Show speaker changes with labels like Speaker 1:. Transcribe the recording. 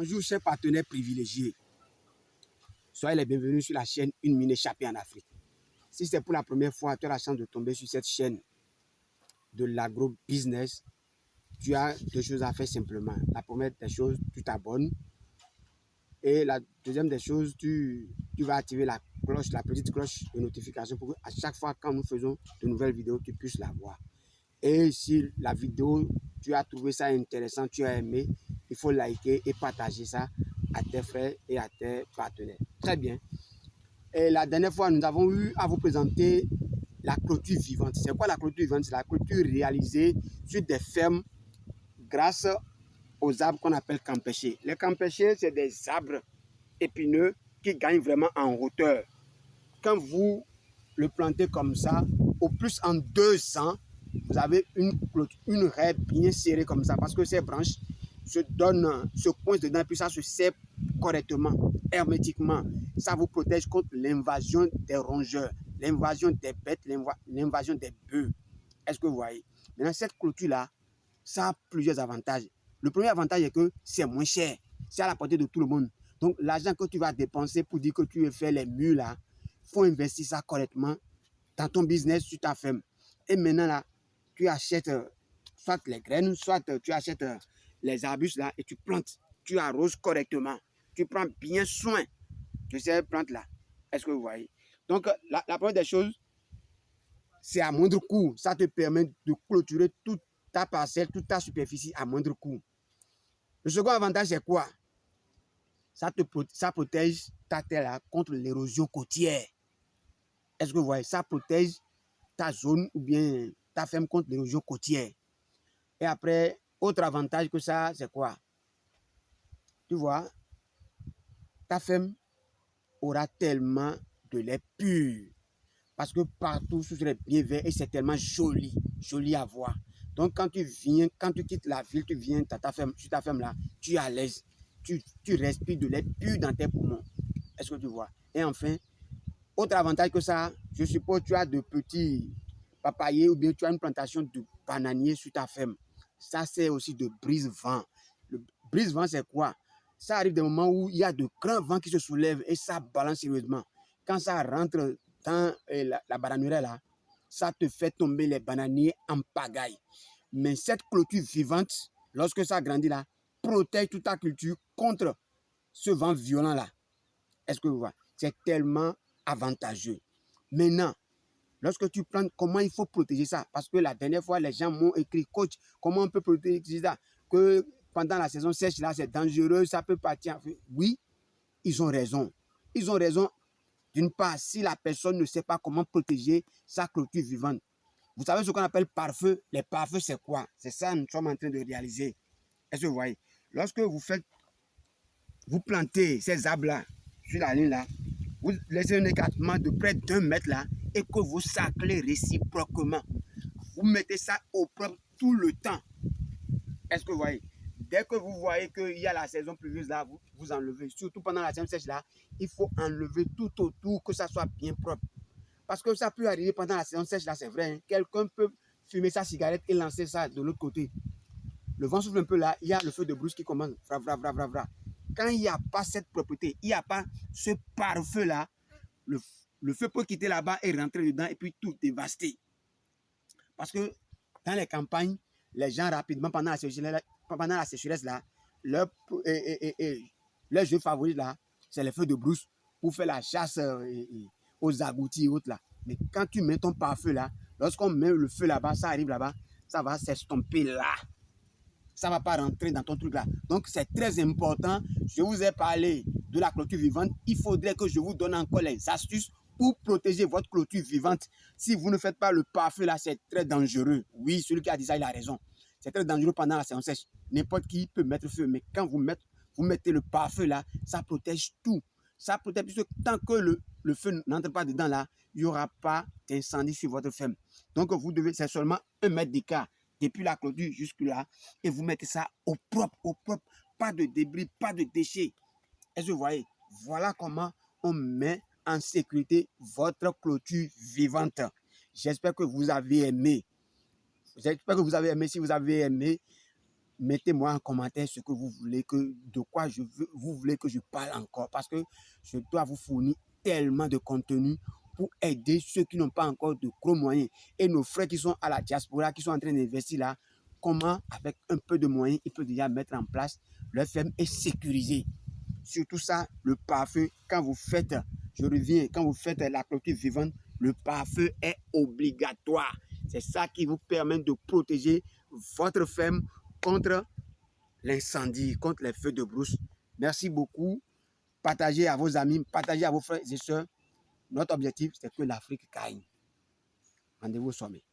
Speaker 1: Bonjour chers partenaires privilégiés. Soyez les bienvenus sur la chaîne Une mine échappée en Afrique. Si c'est pour la première fois, tu as la chance de tomber sur cette chaîne de l'agro-business, tu as deux choses à faire simplement. La première des choses, tu t'abonnes. Et la deuxième des choses, tu vas activer la cloche, la petite cloche de notification pour qu'à chaque fois quand nous faisons de nouvelles vidéos, tu puisses la voir. Et si la vidéo, tu as trouvé ça intéressant, tu as aimé, il faut liker et partager ça à tes frères et à tes partenaires. Très bien. Et la dernière fois, nous avons eu à vous présenter la clôture vivante. C'est quoi la clôture vivante? C'est la clôture réalisée sur des fermes grâce aux arbres qu'on appelle campéchés. Les campéchés, c'est des arbres épineux qui gagnent vraiment en hauteur. Quand vous le plantez comme ça, au plus en 2 ans, vous avez une raie bien serrée comme ça parce que ces branches se coincent dedans et puis ça se serre correctement, hermétiquement. Ça vous protège contre l'invasion des rongeurs, l'invasion des bêtes, l'invasion des bœufs. Est-ce que vous voyez? Maintenant, cette clôture-là, ça a plusieurs avantages. Le premier avantage est que c'est moins cher. C'est à la portée de tout le monde. Donc, l'argent que tu vas dépenser pour dire que tu veux faire les murs là, il faut investir ça correctement dans ton business, sur ta ferme. Et maintenant, là, tu achètes soit les graines, soit tu achètes les arbustes là et tu plantes. Tu arroses correctement. Tu prends bien soin de ces plantes-là. Est-ce que vous voyez? Donc, la première des choses, c'est à moindre coût. Ça te permet de clôturer toute ta parcelle, toute ta superficie à moindre coût. Le second avantage, c'est quoi? Ça protège ta terre là, contre l'érosion côtière. Est-ce que vous voyez? Ça protège ta zone ou bien ta ferme contre l'érosion côtière. Et après, autre avantage que ça, c'est quoi? Tu vois, ta ferme aura tellement de lait pur. Parce que partout, ce serait bien vert et c'est tellement joli, joli à voir. Donc, quand tu quittes la ville, tu viens sur ta ferme là, tu es à l'aise. Tu respires de lait pur dans tes poumons. Est-ce que tu vois? Et enfin, autre avantage que ça, je suppose que tu as de petits papayers ou bien tu as une plantation de bananiers sur ta ferme. Ça, c'est aussi de brise-vent. Le brise-vent, c'est quoi? Ça arrive des moments où il y a de grands vents qui se soulèvent et ça balance sérieusement. Quand ça rentre dans la bananière là, ça te fait tomber les bananiers en pagaille. Mais cette clôture vivante, lorsque ça grandit là, protège toute ta culture contre ce vent violent là. Est-ce que vous voyez? C'est tellement avantageux. Maintenant, lorsque tu plantes, comment il faut protéger ça? Parce que la dernière fois, les gens m'ont écrit, coach, comment on peut protéger ça? Que pendant la saison sèche, là, c'est dangereux, ça peut partir. Oui, ils ont raison. Ils ont raison. D'une part, si la personne ne sait pas comment protéger sa clôture vivante. Vous savez ce qu'on appelle pare-feu? Les pare-feux, c'est quoi? C'est ça que nous sommes en train de réaliser. Est-ce que vous voyez? Lorsque vous plantez ces arbres-là sur la ligne là, vous laissez un écartement de près d'1 mètre là et que vous saclez réciproquement. Vous mettez ça au propre tout le temps. Est-ce que vous voyez? Dès que vous voyez qu'il y a la saison pluvieuse là, vous enlevez. Surtout pendant la saison sèche là, il faut enlever tout autour, que ça soit bien propre. Parce que ça peut arriver pendant la saison sèche là, c'est vrai. Hein? Quelqu'un peut fumer sa cigarette et lancer ça de l'autre côté. Le vent souffle un peu là, il y a le feu de brousse qui commence. Vra, vra, vra, vra, vra. Quand il n'y a pas cette propreté, il n'y a pas ce pare-feu là, le feu peut quitter là-bas et rentrer dedans et puis tout dévaster. Parce que dans les campagnes, les gens rapidement, pendant la sécheresse là, leur jeu favori là, c'est les feux de brousse pour faire la chasse aux agoutis et autres là. Mais quand tu mets ton pare-feu là, lorsqu'on met le feu là-bas, ça arrive là-bas, ça va s'estomper là. Ça ne va pas rentrer dans ton truc là. Donc, c'est très important. Je vous ai parlé de la clôture vivante. Il faudrait que je vous donne encore les astuces pour protéger votre clôture vivante. Si vous ne faites pas le pare-feu là, c'est très dangereux. Oui, celui qui a dit ça, il a raison. C'est très dangereux pendant la saison sèche. N'importe qui peut mettre feu. Mais quand vous mettez le pare-feu là, ça protège tout. Ça protège puisque tant que le feu n'entre pas dedans là, il n'y aura pas d'incendie sur votre ferme. Donc, c'est seulement 1 mètre d'écart depuis la clôture jusque là, et vous mettez ça au propre, pas de débris, pas de déchets. Est-ce que vous voyez? Voilà comment on met en sécurité votre clôture vivante. J'espère que vous avez aimé. J'espère que vous avez aimé. Si vous avez aimé, mettez-moi en commentaire ce que vous voulez, de quoi vous voulez que je parle encore, parce que je dois vous fournir tellement de contenu pour aider ceux qui n'ont pas encore de gros moyens. Et nos frères qui sont à la diaspora, qui sont en train d'investir là, comment, avec un peu de moyens, ils peuvent déjà mettre en place leur ferme et sécuriser. Surtout ça, le pare-feu, quand vous faites, je reviens, quand vous faites la clôture vivante, le pare-feu est obligatoire. C'est ça qui vous permet de protéger votre ferme contre l'incendie, contre les feux de brousse. Merci beaucoup. Partagez à vos amis, partagez à vos frères et sœurs. Notre objectif, c'est que l'Afrique gagne. Rendez-vous au sommet.